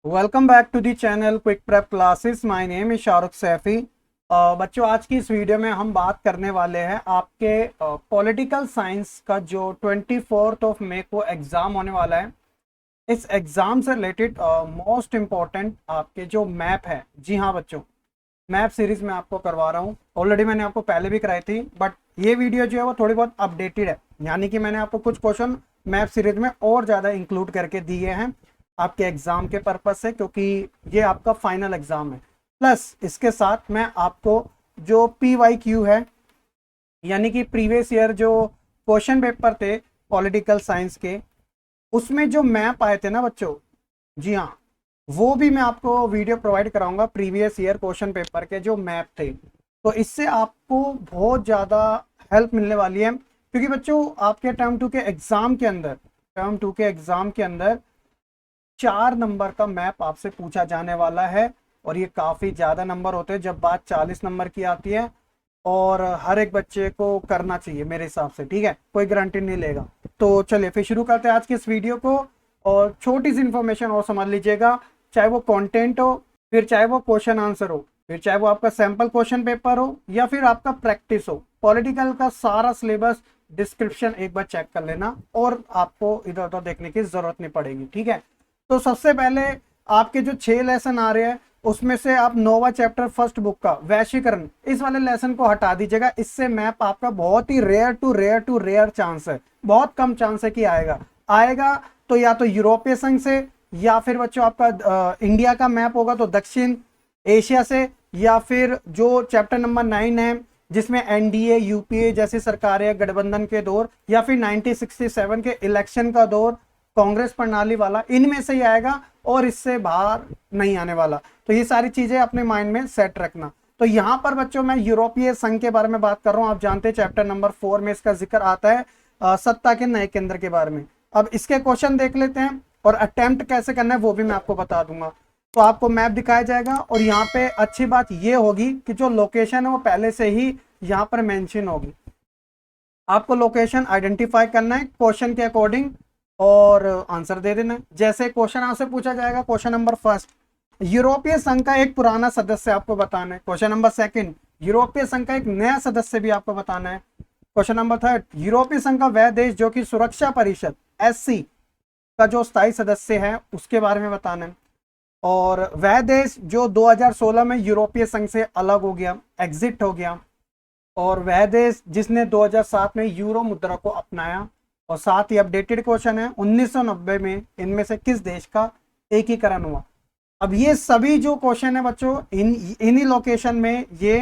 Welcome back to the channel quick prep classes. My name is Shahrukh Saifi. बच्चों, आज की इस वीडियो में हम बात करने वाले हैं आपके पॉलिटिकल साइंस का जो 24 को एग्ज़ाम होने वाला है। इस एग्ज़ाम से रिलेटेड मोस्ट इम्पॉर्टेंट आपके जो मैप है, जी हाँ बच्चों, मैप सीरीज़ में आपको करवा रहा हूँ। ऑलरेडी मैंने आपको पहले भी कराई थी, बट ये वीडियो जो है वो थोड़ी बहुत अपडेटेड है, यानी कि मैंने आपको कुछ क्वेश्चन मैप सीरीज में और ज़्यादा इंक्लूड करके दिए हैं आपके एग्ज़ाम के पर्पज से, क्योंकि ये आपका फाइनल एग्ज़ाम है। प्लस इसके साथ मैं आपको जो PYQ है, यानी कि प्रीवियस ईयर जो क्वेश्चन पेपर थे पॉलिटिकल साइंस के, उसमें जो मैप आए थे ना बच्चों, जी हाँ, वो भी मैं आपको वीडियो प्रोवाइड कराऊंगा। प्रीवियस ईयर क्वेश्चन पेपर के जो मैप थे, तो इससे आपको बहुत ज़्यादा हेल्प मिलने वाली है, क्योंकि बच्चों आपके टर्म 2 के एग्ज़ाम के अंदर 4 नंबर का मैप आपसे पूछा जाने वाला है। और ये काफ़ी ज़्यादा नंबर होते हैं जब बात 40 नंबर की आती है, और हर एक बच्चे को करना चाहिए मेरे हिसाब से, ठीक है, कोई गारंटी नहीं लेगा। तो चलिए फिर शुरू करते हैं आज की इस वीडियो को। और छोटी सी इन्फॉर्मेशन और समझ लीजिएगा, चाहे वो कंटेंट हो, फिर चाहे वो क्वेश्चन आंसर हो, फिर चाहे वो आपका सैंपल क्वेश्चन पेपर हो, या फिर आपका प्रैक्टिस हो, पॉलिटिकल का सारा सिलेबस डिस्क्रिप्शन एक बार चेक कर लेना, और आपको इधर उधर देखने की जरूरत नहीं पड़ेगी, ठीक है। तो सबसे पहले आपके जो 6 लेसन आ रहे हैं, उसमें से आप नोवा चैप्टर फर्स्ट बुक का वैश्वीकरण, इस वाले लेसन को हटा दीजिएगा। इससे मैप आपका बहुत ही रेयर चांस है, बहुत कम चांस है कि आएगा। आएगा तो या तो यूरोपीय संघ से, या फिर बच्चों आपका इंडिया का मैप होगा तो दक्षिण एशिया से, या फिर जो चैप्टर नंबर 9 है जिसमें NDA UPA जैसी सरकारें गठबंधन के दौर, या फिर 1967 के इलेक्शन का दौर, कांग्रेस प्रणाली वाला, इनमें से ही आएगा और इससे बाहर नहीं आने वाला। तो ये सारी चीजें अपने माइंड में सेट रखना। तो यहाँ पर बच्चों मैं यूरोपीय संघ के बारे में बात कर रहा हूँ। आप जानते हैं चैप्टर नंबर 4 में इसका जिक्र आता है, सत्ता के नए केंद्र के बारे में। अब इसके क्वेश्चन देख लेते हैं, और अटेम्प्ट कैसे करना है वो भी मैं आपको बता दूंगा। तो आपको मैप दिखाया जाएगा, और यहाँ पे अच्छी बात ये होगी कि जो लोकेशन है वो पहले से ही यहाँ पर मेंशन होगी। आपको लोकेशन आइडेंटिफाई करना है क्वेश्चन के अकॉर्डिंग, और आंसर दे देना है। जैसे क्वेश्चन आपसे पूछा जाएगा, क्वेश्चन नंबर फर्स्ट, यूरोपीय संघ का एक पुराना सदस्य आपको बताना है। क्वेश्चन नंबर सेकंड, यूरोपीय संघ का एक नया सदस्य भी आपको बताना है। क्वेश्चन नंबर थर्ड, यूरोपीय संघ का वह देश जो कि सुरक्षा परिषद SC का जो स्थायी सदस्य है उसके बारे में बताना है। और वह देश जो 2016 में यूरोपीय संघ से अलग हो गया, एग्जिट हो गया, और वह देश जिसने 2007 में यूरो मुद्रा को अपनाया। और साथ ही अपडेटेड क्वेश्चन है, 1990 में इनमें से किस देश का एकीकरण हुआ। अब ये सभी जो क्वेश्चन है बच्चों, इन्हीं लोकेशन में ये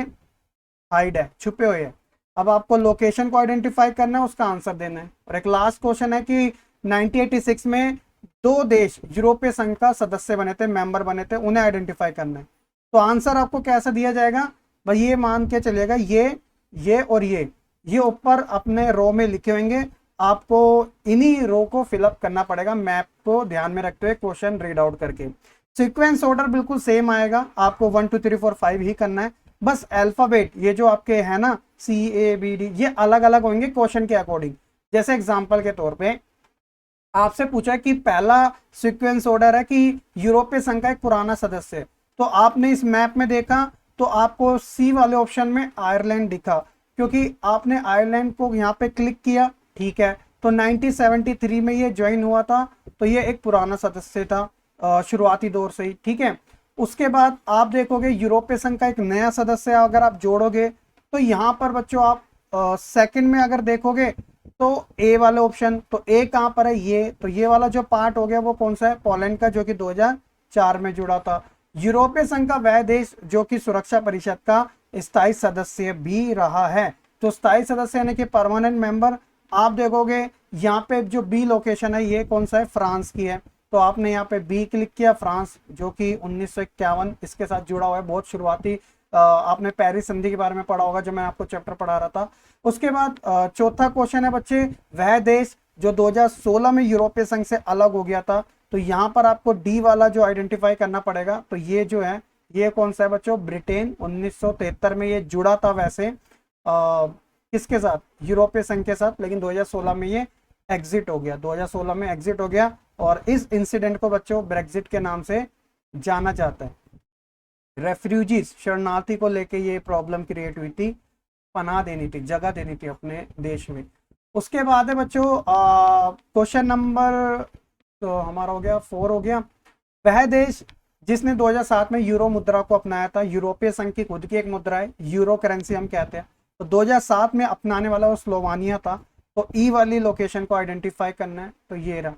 हाइड है, छुपे हुए हैं। अब आपको लोकेशन को आइडेंटिफाई करना है, उसका आंसर देना है। और एक लास्ट क्वेश्चन है कि 1986 में 2 देश यूरोपीय संघ का सदस्य बने थे, मेंबर बने थे, उन्हें आइडेंटिफाई करना है। तो आंसर आपको कैसा दिया जाएगा भाई, ये मान के चलिएगा, ये और ये ऊपर अपने रो में लिखे होंगे। आपको इन्हीं रो को फिलअप करना पड़ेगा, मैप को ध्यान में रखते हुए क्वेश्चन रीड आउट करके। सीक्वेंस ऑर्डर बिल्कुल सेम आएगा, आपको 1 2 3 4 5 ही करना है। बस अल्फाबेट ये जो आपके है ना, CABD, ये अलग अलग होंगे क्वेश्चन के अकॉर्डिंग। जैसे एग्जाम्पल के तौर पे आपसे पूछा है कि पहला सीक्वेंस ऑर्डर है कि यूरोपीय संघ का एक पुराना सदस्य है, तो आपने इस मैप में देखा तो आपको C वाले ऑप्शन में आयरलैंड दिखा, क्योंकि आपने आयरलैंड को यहाँ पे क्लिक किया, ठीक है। तो 1973 में ये ज्वाइन हुआ था, तो ये एक पुराना सदस्य था शुरुआती दौर से ही, ठीक है। उसके बाद आप देखोगे यूरोपीय संघ का एक नया सदस्य अगर आप जोड़ोगे, तो यहाँ पर बच्चों आप सेकंड में अगर देखोगे तो ए वाले ऑप्शन, तो ए कहां पर है, ये तो ये वाला जो पार्ट हो गया वो कौन सा है, पोलैंड का, जो कि 2004 में जुड़ा था। यूरोपीय संघ का वह देश जो कि सुरक्षा परिषद का स्थायी सदस्य भी रहा है। तो स्थायी सदस्य यानी कि परमानेंट मेंबर, आप देखोगे यहाँ पे जो बी लोकेशन है ये कौन सा है, फ्रांस की है। तो आपने यहाँ पे बी क्लिक किया, फ्रांस, जो कि 1951 इसके साथ जुड़ा हुआ है। बहुत शुरुआती आपने पेरिस संधि के बारे में पढ़ा होगा, जो मैं आपको चैप्टर पढ़ा रहा था। उसके बाद चौथा क्वेश्चन है बच्चे, वह देश जो 2016 में यूरोपीय संघ से अलग हो गया था। तो यहाँ पर आपको डी वाला जो आइडेंटिफाई करना पड़ेगा। तो ये जो है, ये कौन सा है बच्चों, ब्रिटेन। 1973 में ये जुड़ा था वैसे किसके साथ, यूरोपीय संघ के साथ, लेकिन 2016 में ये एग्जिट हो गया, 2016 में एग्जिट हो गया। और इस इंसिडेंट को बच्चों ब्रेग्जिट के नाम से जाना जाता है। रेफ्यूजीज, शरणार्थी को लेके ये प्रॉब्लम क्रिएट हुई थी, पनाह देनी थी, जगह देनी थी अपने देश में। उसके बाद है बच्चों क्वेश्चन नंबर, तो हमारा हो गया 4 हो गया। वह देश जिसने 2007 में यूरो मुद्रा को अपनाया था, यूरोपीय संघ की खुद की एक मुद्रा है, यूरो करेंसी हम कहते हैं, तो 2007 में अपनाने वाला वो स्लोवानिया था। तो ई वाली लोकेशन को आइडेंटिफाई करना है, तो ये रहा।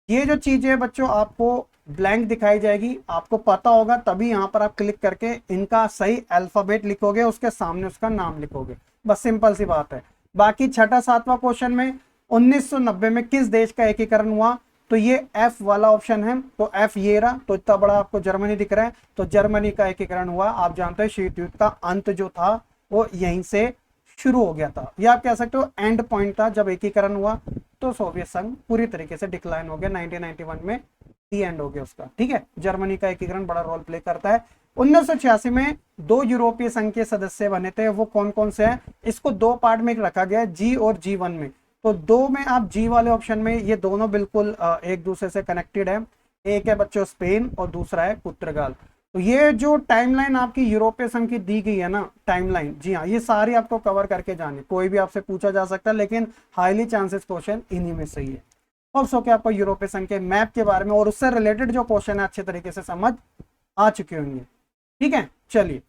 ये जो चीजें बच्चों आपको ब्लैंक दिखाई जाएगी, आपको पता होगा तभी यहाँ पर आप क्लिक करके इनका सही अल्फाबेट लिखोगे, उसके सामने उसका नाम लिखोगे, बस सिंपल सी बात है। बाकी छठा सातवां क्वेश्चन में 1990 में किस देश का एकीकरण हुआ, तो ये एफ वाला ऑप्शन है, तो एफ ये रहा। तो इतना बड़ा आपको जर्मनी दिख रहा है, तो जर्मनी का एकीकरण हुआ। आप जानते हैं शीत युद्ध का अंत जो था वो यहीं से शुरू हो गया था, या आप कह सकते हो एंड पॉइंट था जब एकीकरण हुआ। तो सोवियत संघ पूरी तरीके से डिक्लाइन हो गया, 1991 में दी एंड हो गया उसका, ठीक है। जर्मनी का एकीकरण बड़ा रोल प्ले करता है। 1986 में 2 यूरोपीय संघ के सदस्य बने थे, वो कौन कौन से हैं, इसको 2 पार्ट में रखा गया है, जी और जी1 में। तो 2 में आप जी वाले ऑप्शन में, ये दोनों बिल्कुल एक दूसरे से कनेक्टेड है। एक है बच्चों स्पेन और दूसरा है पुर्तगाल। तो ये जो टाइमलाइन आपकी यूरोपीय संघ की दी गई है ना टाइमलाइन, जी हाँ, ये सारी आपको कवर करके जानी, कोई भी आपसे पूछा जा सकता है, लेकिन हाईली चांसेस क्वेश्चन इन्हीं में सही है। अब सो के आपको यूरोपीय संघ के मैप के बारे में और उससे रिलेटेड जो क्वेश्चन है अच्छे तरीके से समझ आ चुके होंगे, ठीक है। चलिए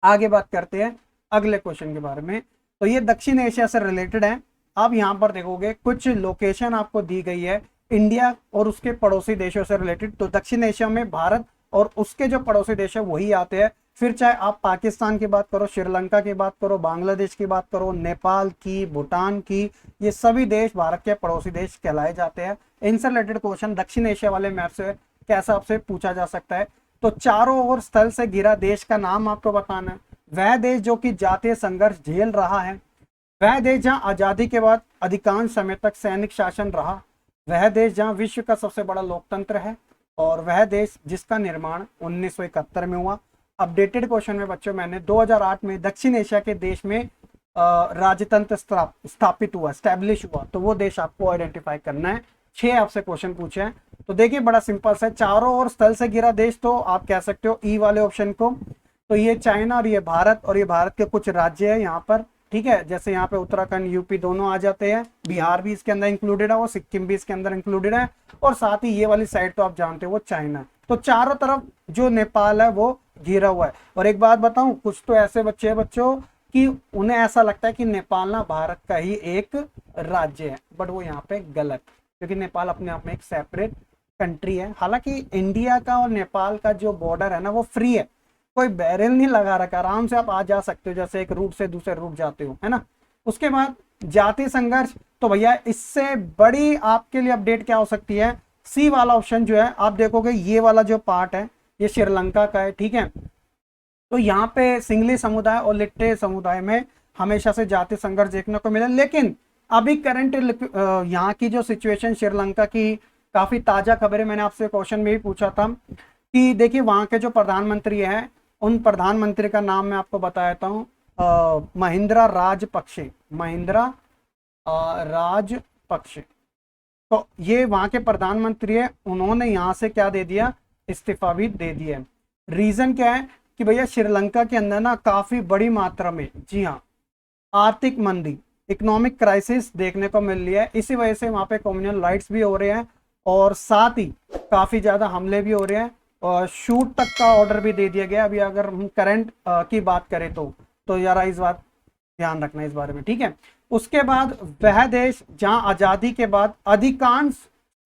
आगे बात करते हैं अगले क्वेश्चन के बारे में। तो ये दक्षिण एशिया से रिलेटेड है। आप यहाँ पर देखोगे कुछ लोकेशन आपको दी गई है इंडिया और उसके पड़ोसी देशों से रिलेटेड। तो दक्षिण एशिया में भारत और उसके जो पड़ोसी देश है वही आते हैं। फिर चाहे आप पाकिस्तान की बात करो, श्रीलंका की बात करो, बांग्लादेश की बात करो, नेपाल की, भूटान की, ये सभी देश भारत के पड़ोसी देश कहलाए जाते हैं। इनसे रिलेटेड क्वेश्चन दक्षिण एशिया वाले मैप से कैसा आपसे पूछा जा सकता है। तो चारों ओर स्थल से घिरा देश का नाम आपको बताना है। वह देश जो कि जातीय संघर्ष झेल रहा है, वह देश जहां आजादी के बाद अधिकांश समय तक सैनिक शासन रहा, वह देश जहां विश्व का सबसे बड़ा लोकतंत्र है, और वह देश जिसका निर्माण 1971 में हुआ। अपडेटेड क्वेश्चन में बच्चों मैंने 2008 में दक्षिण एशिया के देश में राजतंत्र स्थापित हुआ, स्टैब्लिश हुआ, तो वो देश आपको आइडेंटिफाई करना है। 6 आपसे क्वेश्चन पूछे हैं। तो देखिए बड़ा सिंपल सा, चारों ओर स्थल से घिरा देश, तो आप कह सकते हो ई वाले ऑप्शन को। तो ये चाइना और ये भारत, और ये भारत के कुछ राज्य है यहाँ पर, ठीक है। जैसे यहाँ पे उत्तराखंड यूपी दोनों आ जाते हैं, बिहार भी इसके अंदर इंक्लूडेड है, वो सिक्किम भी इसके अंदर इंक्लूडेड है, और साथ ही ये वाली साइड तो आप जानते हो वो चाइना। तो चारों तरफ जो नेपाल है वो घिरा हुआ है। और एक बात बताऊं, कुछ तो ऐसे बच्चे हैं बच्चों कि उन्हें ऐसा लगता है कि नेपाल ना भारत का ही एक राज्य है, बट वो यहाँ पे गलत, क्योंकि नेपाल अपने आप में एक सेपरेट कंट्री है। हालांकि इंडिया का और नेपाल का जो बॉर्डर है ना वो फ्री है, कोई बैरियर नहीं लगा रखा, आराम से आप आ जा सकते हो, जैसे एक रूट से दूसरे रूट जाते हो, है ना। उसके बाद जातीय संघर्ष, तो भैया इससे बड़ी आपके लिए अपडेट क्या हो सकती है, सी वाला ऑप्शन जो है, आप देखोगे ये वाला जो पार्ट है ये श्रीलंका का है, ठीक है। तो यहाँ पे सिंगली समुदाय और लिट्टे समुदाय में हमेशा से जातीय संघर्ष देखने को मिला, लेकिन अभी करंट यहाँ की जो सिचुएशन श्रीलंका की, काफी ताजा खबरें मैंने आपसे क्वेश्चन में भी पूछा था कि देखिए वहां के जो प्रधानमंत्री हैं, उन प्रधानमंत्री का नाम मैं आपको बता देता हूँ, महिंद्रा राजपक्षे, महिंद्रा राजपक्षे। तो ये वहां के प्रधानमंत्री है, उन्होंने यहाँ से क्या दे दिया, इस्तीफा भी दे दिया। रीजन क्या है कि भैया श्रीलंका के अंदर ना काफी बड़ी मात्रा में, जी हाँ, आर्थिक मंदी, इकोनॉमिक क्राइसिस देखने को मिल रही है। इसी वजह से वहां पे कम्युनल राइट्स भी हो रहे हैं, और साथ ही काफी ज्यादा हमले भी हो रहे हैं, और शूट तक का ऑर्डर भी दे दिया गया। अभी अगर हम करंट की बात करें तो यार इस बात ध्यान रखना इस बारे में, ठीक है। उसके बाद वह देश जहां आजादी के बाद अधिकांश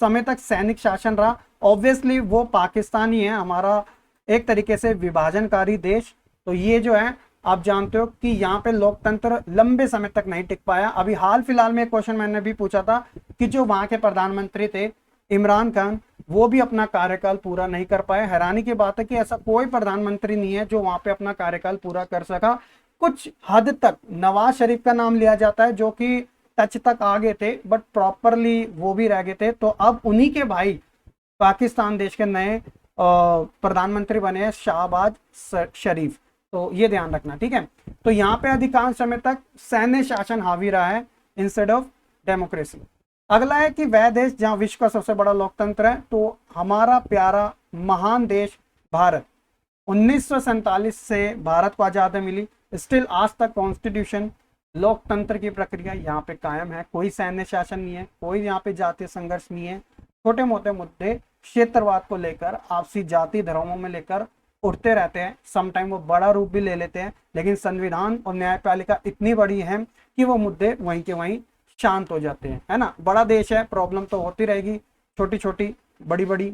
समय तक सैनिक शासन रहा, ऑब्वियसली वो पाकिस्तान ही है, हमारा एक तरीके से विभाजनकारी देश। तो ये जो है आप जानते हो कि यहाँ पे लोकतंत्र लंबे समय तक नहीं टिक पाया। अभी हाल फिलहाल में एक क्वेश्चन मैंने भी पूछा था कि जो वहां के प्रधानमंत्री थे इमरान खान, वो भी अपना कार्यकाल पूरा नहीं कर पाए। हैरानी की बात है कि ऐसा कोई प्रधानमंत्री नहीं है जो वहां पे अपना कार्यकाल पूरा कर सका। कुछ हद तक नवाज शरीफ का नाम लिया जाता है जो कि टच तक आ गए थे, बट प्रॉपरली वो भी रह गए थे। तो अब उन्हीं के भाई पाकिस्तान देश के नए प्रधानमंत्री बने हैं, शाहबाज शरीफ। तो ये ध्यान रखना, ठीक है। तो यहाँ पे अधिकांश समय तक सैन्य शासन हावी रहा है इंस्टेड ऑफ डेमोक्रेसी। अगला है कि वह देश जहां विश्व का सबसे बड़ा लोकतंत्र है, तो हमारा प्यारा महान देश भारत। 1947 से भारत को आजादी मिली, स्टिल आज तक कॉन्स्टिट्यूशन, लोकतंत्र की प्रक्रिया यहाँ पे कायम है। कोई सैन्य शासन नहीं है, कोई यहाँ पे जातीय संघर्ष नहीं है। छोटे मोटे मुद्दे क्षेत्रवाद को लेकर, आपसी जाति धर्मों में लेकर उठते रहते हैं, समटाइम वो बड़ा रूप भी ले लेते हैं, लेकिन संविधान और न्यायपालिका इतनी बड़ी है कि वो मुद्दे वहीं के वहीं शांत हो जाते हैं, है ना। बड़ा देश है, प्रॉब्लम तो होती रहेगी, छोटी छोटी बड़ी बड़ी।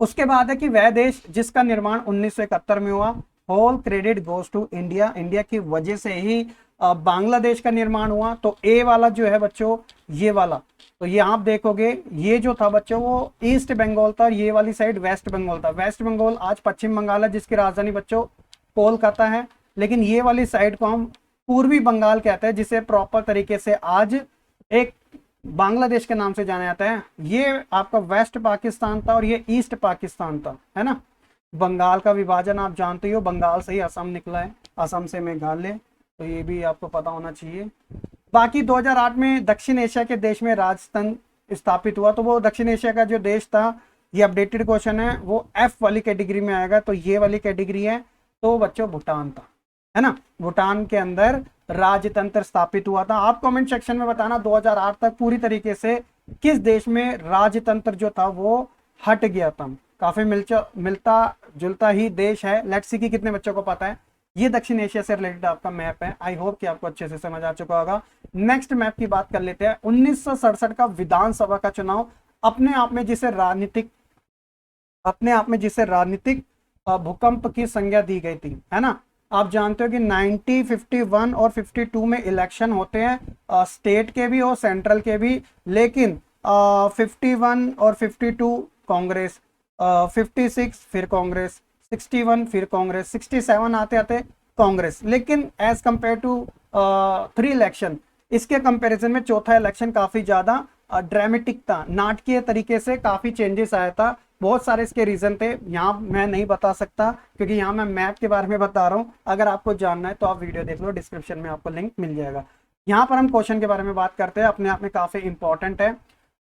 उसके बाद है कि वह देश जिसका निर्माण 1971 में हुआ, whole credit goes to India, India की वजह से ही बांग्लादेश का निर्माण हुआ। तो ए वाला जो है बच्चों, ये वाला, तो ये आप देखोगे, ये जो था बच्चों वो ईस्ट बंगाल था और ये वाली साइड वेस्ट बंगाल था। वेस्ट बंगाल आज पश्चिम बंगाल है, जिसकी राजधानी बच्चों कोलकाता है, लेकिन ये वाली साइड को हम पूर्वी बंगाल कहते हैं, जिसे प्रॉपर तरीके से आज एक बांग्लादेश के नाम से जाना जाता है। ये आपका वेस्ट पाकिस्तान था और ये ईस्ट पाकिस्तान था, है ना। बंगाल का विभाजन आप जानते हो, बंगाल से ही असम निकला है, असम से मेघालय, तो ये भी आपको पता होना चाहिए। बाकी 2008 में दक्षिण एशिया के देश में राजतंत्र स्थापित हुआ, तो वो दक्षिण एशिया का जो देश था, ये अपडेटेड क्वेश्चन है, वो एफ वाली कैटेगरी में आएगा, तो ये वाली कैटेगरी है, तो बच्चों भूटान था, है ना। भूटान के अंदर राजतंत्र स्थापित हुआ था। आप कमेंट सेक्शन में बताना 2008 तक पूरी तरीके से किस देश में राजतंत्र जो था वो हट गया था। काफी मिलता जुलता ही देश है। लेट्स सी कि कितने बच्चों को पता है। ये दक्षिण एशिया से रिलेटेड आपका मैप है। आई होप कि आपको अच्छे से समझ आ चुका होगा। नेक्स्ट मैप की बात कर लेते हैं। 1967 का विधानसभा का चुनाव अपने आप में जिसे राजनीतिक भूकंप की संज्ञा दी गई थी, है ना। आप जानते हो कि 90, 51 और 52 में इलेक्शन होते हैं, स्टेट के भी और सेंट्रल के भी, लेकिन 51 और 52 कांग्रेस, 56 फिर कांग्रेस, 61 फिर कांग्रेस, 67 आते आते कांग्रेस। लेकिन एज कंपेयर टू 3 इलेक्शन, इसके कंपैरिजन में चौथा इलेक्शन काफी ज्यादा ड्रामेटिक था, नाटकीय तरीके से काफी चेंजेस आया था। बहुत सारे इसके रीजन थे, यहाँ मैं नहीं बता सकता क्योंकि यहाँ मैं मैप के बारे में बता रहा हूँ। अगर आपको जानना है तो आप वीडियो देख लो, डिस्क्रिप्शन में आपको लिंक मिल जाएगा। यहाँ पर हम क्वेश्चन के बारे में बात करते हैं, अपने आप में काफी इंपॉर्टेंट है।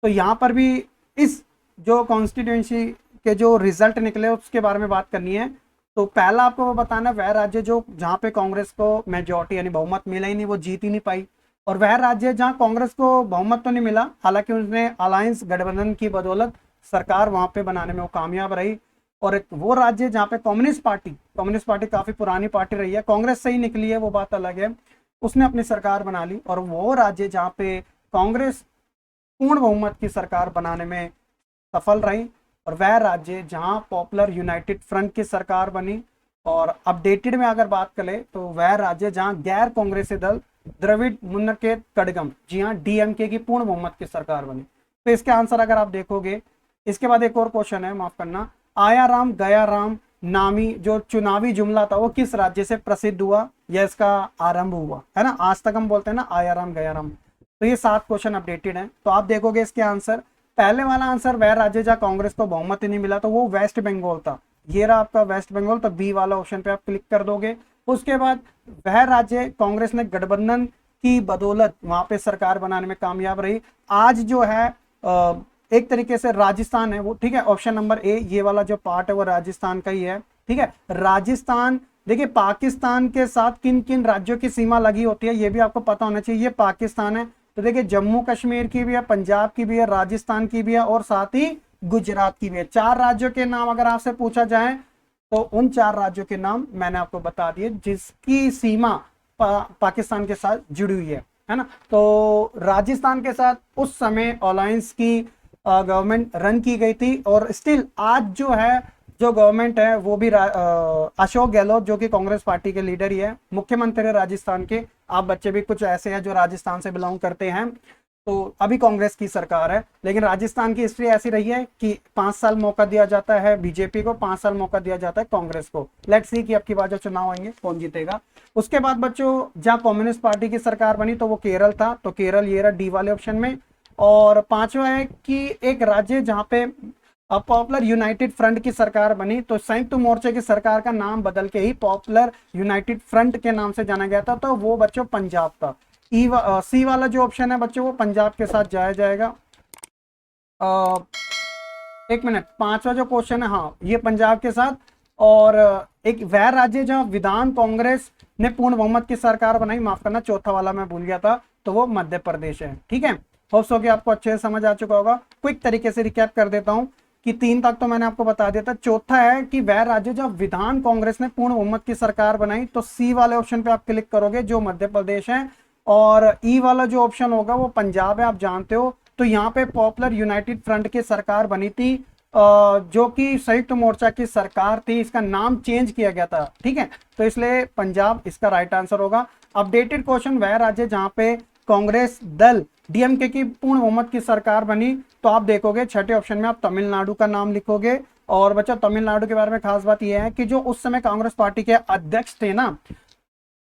तो यहाँ पर भी इस जो कॉन्स्टिट्यूएंसी के जो रिजल्ट निकले उसके बारे में बात करनी है। तो पहला आपको वो बताना, वह राज्य जो जहाँ पे कांग्रेस को मेजोरिटी यानी बहुमत मिला ही नहीं, वो जीत ही नहीं पाई। और वह राज्य जहाँ कांग्रेस को बहुमत तो नहीं मिला, हालांकि उसने अलायंस गठबंधन की बदौलत सरकार वहां पे बनाने में वो कामयाब रही। और एक वो राज्य जहाँ पे कम्युनिस्ट पार्टी काफी पुरानी पार्टी रही है, कांग्रेस से ही निकली है, वो बात अलग है, उसने अपनी सरकार बना ली। और वो राज्य जहाँ पे कांग्रेस पूर्ण बहुमत की सरकार बनाने में सफल रही, और वह राज्य जहां पॉपुलर यूनाइटेड फ्रंट की सरकार बनी। और अपडेटेड में अगर बात करें तो वह राज्य जहां गैर कांग्रेसी दल द्रविड़ मुन्नेत्र कड़गम, जी हाँ, डीएमके की पूर्ण बहुमत की सरकार बनी। तो इसके आंसर अगर आप देखोगे, इसके बाद एक और क्वेश्चन है, माफ करना, आया राम गया राम नामी जो चुनावी जुमला था वो किस राज्य से प्रसिद्ध हुआ या इसका आरंभ हुआ, है ना। आज तक हम बोलते हैं ना आया राम गया राम। तो ये 7 क्वेश्चन अपडेटेड है, तो आप देखोगे इसके आंसर। पहले वाला आंसर, वह राज्य जहाँ कांग्रेस को बहुमत ही नहीं मिला, तो वो वेस्ट बंगाल था। ये रहा आपका वेस्ट बंगाल, तो बी वाला ऑप्शन पे आप क्लिक कर दोगे। उसके बाद वह राज्य कांग्रेस ने गठबंधन की बदौलत वहां पे सरकार बनाने में कामयाब रही। आज जो है एक तरीके से राजस्थान है वो, ठीक है। ऑप्शन नंबर ए, ये वाला जो पार्ट है वो राजस्थान का ही है, ठीक है। राजस्थान, देखिए पाकिस्तान के साथ किन किन राज्यों की सीमा लगी होती है ये भी आपको पता होना चाहिए। ये पाकिस्तान है, तो देखिए जम्मू कश्मीर की भी है, पंजाब की भी है, राजस्थान की भी है और साथ ही गुजरात की भी है। 4 राज्यों के नाम अगर आपसे पूछा जाए तो उन 4 राज्यों के नाम मैंने आपको बता दिए जिसकी सीमा पाकिस्तान के साथ जुड़ी हुई है ना। तो राजस्थान के साथ उस समय अलायंस की गवर्नमेंट रन की गई थी, और स्टिल आज जो है जो गवर्नमेंट है वो भी अशोक गहलोत जो कि कांग्रेस पार्टी के लीडर ही है, मुख्यमंत्री राजस्थान के। आप बच्चे भी कुछ ऐसे हैं जो राजस्थान से बिलोंग करते हैं, तो अभी कांग्रेस की सरकार है। लेकिन राजस्थान की हिस्ट्री ऐसी रही है कि 5 साल मौका दिया जाता है बीजेपी को, 5 साल मौका दिया जाता है कांग्रेस को। लेट्स सी कि अब की बार जो चुनाव आएंगे कौन जीतेगा। उसके बाद बच्चों जहाँ कम्युनिस्ट पार्टी की सरकार बनी तो वो केरल था, तो केरल ये रहा डी वाले ऑप्शन में। और 5वां है कि एक राज्य जहाँ पे पॉपुलर यूनाइटेड फ्रंट की सरकार बनी, तो संयुक्त मोर्चे की सरकार का नाम बदल के ही पॉपुलर यूनाइटेड फ्रंट के नाम से जाना गया था, तो वो बच्चों पंजाब था। सी वाला जो ऑप्शन है बच्चों वो पंजाब के साथ जाया जाएगा। एक मिनट, पांचवा जो क्वेश्चन है, हाँ ये पंजाब के साथ। और एक वह राज्य जहां विधान कांग्रेस ने पूर्ण बहुमत की सरकार बनाई, माफ करना चौथा वाला मैं भूल गया था, तो वो मध्य प्रदेश है। ठीक है, होप्स हो कि आपको अच्छे से समझ आ चुका होगा। क्विक तरीके से रिकैप कर देता हूं कि 3 तक तो मैंने आपको बता दिया था। चौथा है कि वह राज्य जब विधान कांग्रेस ने पूर्ण बहुमत की सरकार बनाई, तो सी वाले ऑप्शन पे आप क्लिक करोगे जो मध्य प्रदेश है। और ई वाला जो ऑप्शन होगा वो पंजाब है, आप जानते हो। तो यहाँ पे पॉपुलर यूनाइटेड फ्रंट की सरकार बनी थी, जो कि संयुक्त मोर्चा की सरकार थी, इसका नाम चेंज किया गया था। ठीक है, तो इसलिए पंजाब इसका राइट आंसर होगा। अपडेटेड क्वेश्चन, वह राज्य जहां पे कांग्रेस दल डीएमके की पूर्ण बहुमत की सरकार बनी, तो आप देखोगे छठे ऑप्शन में आप तमिलनाडु का नाम लिखोगे। और बच्चा तमिलनाडु के बारे में खास बात यह है कि जो उस समय कांग्रेस पार्टी के अध्यक्ष थे ना,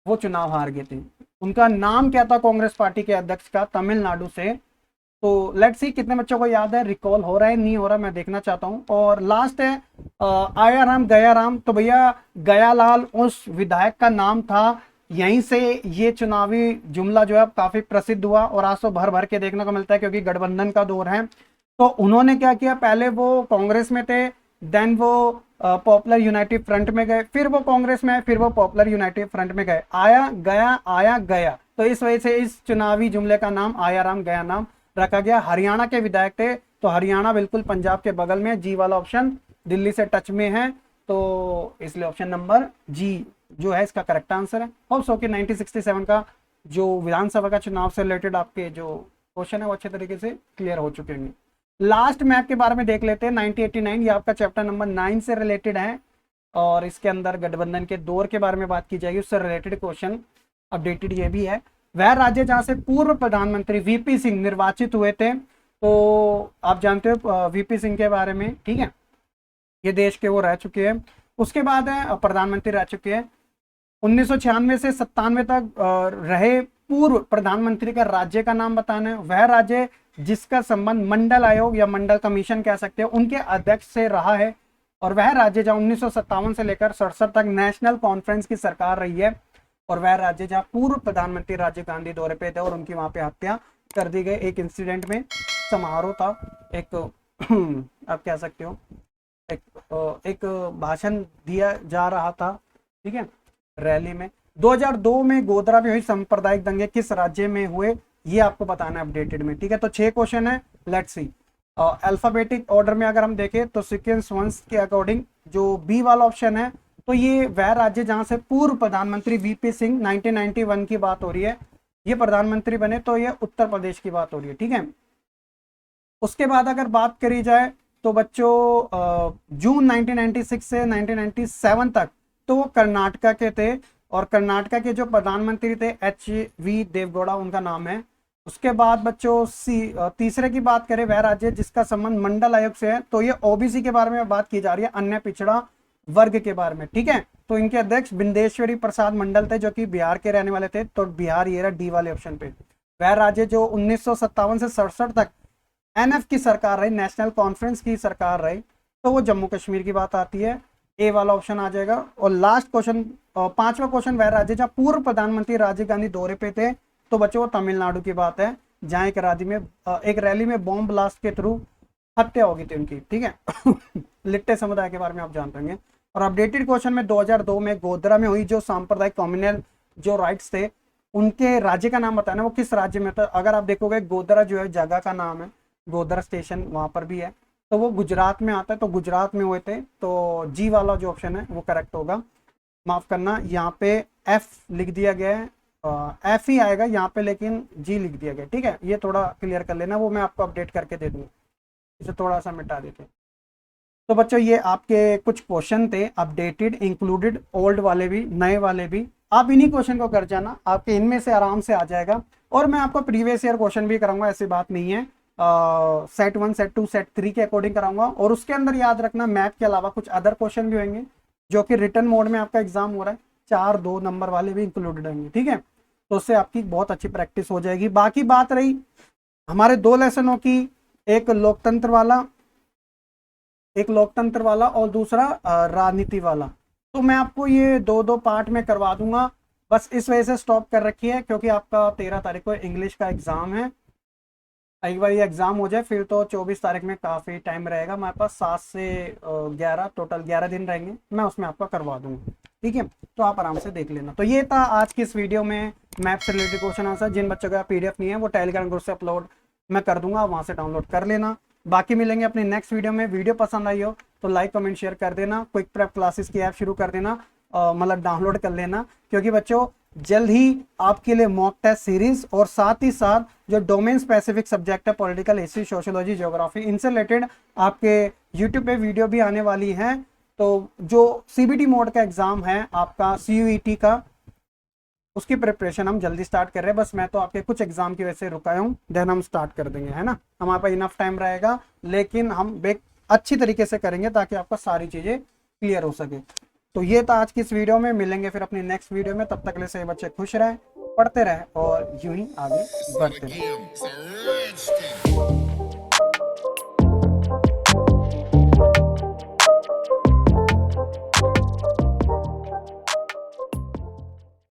वो चुनाव हार गए थे। उनका नाम क्या था कांग्रेस पार्टी के अध्यक्ष का, तमिलनाडु से। तो लेट्स सी कितने बच्चों को याद है, रिकॉल हो रहा है नहीं हो रहा, मैं देखना चाहता हूं। और लास्ट है आया राम गया राम, तो भैया गयालाल उस विधायक का नाम था। यहीं से ये चुनावी जुमला जो है काफी प्रसिद्ध हुआ, और आज तो भर भर के देखने को मिलता है क्योंकि गठबंधन का दौर है। तो उन्होंने क्या किया, पहले वो कांग्रेस में थे, देन वो पॉपुलर यूनाइटेड फ्रंट में गए, फिर वो कांग्रेस में, फिर वो पॉपुलर यूनाइटेड फ्रंट में गए। आया गया, तो इस वजह से इस चुनावी जुमले का नाम आया राम गया नाम रखा गया। हरियाणा के विधायक थे, तो हरियाणा बिल्कुल पंजाब के बगल में, जी वाला ऑप्शन दिल्ली से टच में है, तो इसलिए ऑप्शन नंबर जी जो है इसका करेक्ट आंसर है। होप्स हो कि 1967 का जो विधानसभा का चुनाव से रिलेटेड आपके जो क्वेश्चन है वो अच्छे तरीके से क्लियर हो चुके हैं। लास्ट मैप के बारे में देख लेते हैं, 1989, ये आपका चैप्टर नंबर 9 से रिलेटेड है, और इसके अंदर गठबंधन के दौर के बारे में बात की जाएगी, उससे रिलेटेड क्वेश्चन अपडेटेड ये भी है। वह राज्य जहां से पूर्व प्रधानमंत्री वीपी सिंह निर्वाचित हुए थे, तो आप जानते हो वीपी सिंह के बारे में। ठीक है, ये देश के वो रह चुके हैं। उसके बाद है प्रधानमंत्री रह चुके हैं 1996 से 97 तक रहे पूर्व प्रधानमंत्री का राज्य का नाम बताना है। वह राज्य जिसका संबंध मंडल आयोग या मंडल कमीशन कह सकते हैं उनके अध्यक्ष से रहा है। और वह राज्य जहां 1957 से लेकर 67 तक नेशनल कॉन्फ्रेंस की सरकार रही है। और वह राज्य जहां पूर्व प्रधानमंत्री राजीव गांधी दौरे पे थे और उनकी वहां पे हत्या कर दी गई एक इंसिडेंट में। समारोह था, एक आप कह सकते हो एक भाषण दिया जा रहा था, ठीक है, रैली में। 2002 में गोधरा में हुई सांप्रदायिक दंगे किस राज्य में हुए, ये आपको बताना है अपडेटेड में। ठीक है, तो 6 क्वेश्चन है, लेट्स सी। अल्फाबेटिक ऑर्डर में अगर हम देखें तो सीक्वेंस वंस के अकॉर्डिंग जो बी वाला ऑप्शन है, तो ये वह राज्य जहां से पूर्व प्रधानमंत्री वीपी सिंह 1991 की बात हो रही है, ये प्रधानमंत्री बने, तो ये उत्तर प्रदेश की बात हो रही है। ठीक है, उसके बाद अगर बात करी जाए तो बच्चों जून 1996 से 1997 तक तो वो कर्नाटका के थे, और कर्नाटका के जो प्रधानमंत्री थे HV देवगौड़ा उनका नाम है। उसके बाद बच्चों तीसरे की बात करें, वह राज्य जिसका संबंध मंडल आयोग से है, तो ये ओबीसी के बारे में बात की जा रही है, अन्य पिछड़ा वर्ग के बारे में। ठीक है, तो इनके अध्यक्ष बिंदेश्वरी प्रसाद मंडल थे जो कि बिहार के रहने वाले थे, तो बिहार ये रहा डी वाले ऑप्शन पे। वह राज्य जो 1957 से 67 तक NF की सरकार रही, नेशनल कॉन्फ्रेंस की सरकार रही, तो वो जम्मू कश्मीर की बात आती है, ए वाला ऑप्शन आ जाएगा। और लास्ट क्वेश्चन, पांचवा क्वेश्चन, वह राज्य जहां पूर्व प्रधानमंत्री राजीव गांधी दौरे पे थे, तो बच्चों वो तमिलनाडु की बात है, जहां एक रैली में बॉम्ब ब्लास्ट के थ्रू हत्या होगी थी उनकी। ठीक है लिट्टे समुदाय के बारे में आप जानते होंगे। और अपडेटेड क्वेश्चन में 2002 में गोधरा में हुई जो सांप्रदायिक कम्युनल जो राइट्स थे, उनके राज्य का नाम बताना, वो किस राज्य में था। अगर आप देखोगे गोधरा जो है जगह का नाम है, गोधरा स्टेशन वहां पर भी है, तो वो गुजरात में आता है, तो गुजरात में हुए थे, तो जी वाला जो ऑप्शन है वो करेक्ट होगा। माफ करना, यहाँ पे एफ लिख दिया गया है, एफ ही आएगा यहाँ पे, लेकिन जी लिख दिया गया। ठीक है, ये थोड़ा क्लियर कर लेना, वो मैं आपको अपडेट करके दे दूंगा, इसे थोड़ा सा मिटा देते। तो बच्चों ये आपके कुछ क्वेश्चन थे, अपडेटेड, इंक्लूडेड, ओल्ड वाले भी, नए वाले भी। आप इन्हीं क्वेश्चन को कर जाना, आपके इनमें से आराम से आ जाएगा। और मैं आपको प्रीवियस ईयर क्वेश्चन भी कराऊंगा, ऐसी बात नहीं है, सेट 1, सेट 2, सेट 3 के अकॉर्डिंग कराऊंगा। और उसके अंदर याद रखना मैथ के अलावा कुछ अदर क्वेश्चन भी होंगे जो कि रिटर्न मोड में आपका एग्जाम हो रहा है, 4-2 नंबर वाले भी इंक्लूडेड होंगे। ठीक है, तो उससे आपकी बहुत अच्छी प्रैक्टिस हो जाएगी। बाकी बात रही हमारे 2 लेसनों की, एक लोकतंत्र वाला और दूसरा राजनीति वाला, तो मैं आपको ये 2-2 पार्ट में करवा दूंगा। बस इस वजह से स्टॉप कर रखी है क्योंकि आपका 13 तारीख को इंग्लिश का एग्ज़ाम है। एक बार ये एग्ज़ाम हो जाए फिर तो 24 तारीख में काफ़ी टाइम रहेगा हमारे पास, 7 से 11, टोटल 11 दिन रहेंगे, मैं उसमें आपका करवा दूंगा। ठीक है, तो आप आराम से देख लेना। तो ये था आज की इस वीडियो में मैथ से रिलेटेड क्वेश्चन आंसर। जिन बच्चों का PDF नहीं है वो टेलीग्राम ग्रुप से अपलोड मैं कर दूंगा, वहाँ से डाउनलोड कर लेना। बाकी मिलेंगे अपनी नेक्स्ट वीडियो में। वीडियो पसंद आई हो तो लाइक कमेंट शेयर कर देना। क्विक प्रेप क्लासेस की ऐप शुरू कर देना, मतलब डाउनलोड कर लेना, क्योंकि बच्चों जल्द ही आपके लिए मॉक टेस्ट सीरीज और साथ ही साथ जो डोमेन स्पेसिफिक सब्जेक्ट है पॉलिटिकल, हिस्ट्री, सोशियोलॉजी, ज्योग्राफी, इनसे रिलेटेड आपके यूट्यूब पे वीडियो भी आने वाली हैं। तो जो CBT मोड का एग्जाम है आपका CUET का, उसकी प्रिपरेशन हम जल्दी स्टार्ट कर रहे हैं। बस मैं तो आपके कुछ एग्जाम की वजह से रुका हूँ, देन हम स्टार्ट कर देंगे, है ना। हमारे पास इनफ टाइम रहेगा, लेकिन हम अच्छी तरीके से करेंगे ताकि आपका सारी चीज़ें क्लियर हो सके। तो ये था आज की इस वीडियो में। मिलेंगे फिर अपनी नेक्स्ट वीडियो में। तब तक के लिए सभी बच्चे खुश रहें, पढ़ते रहें और यूं ही आगे बढ़ते रहें।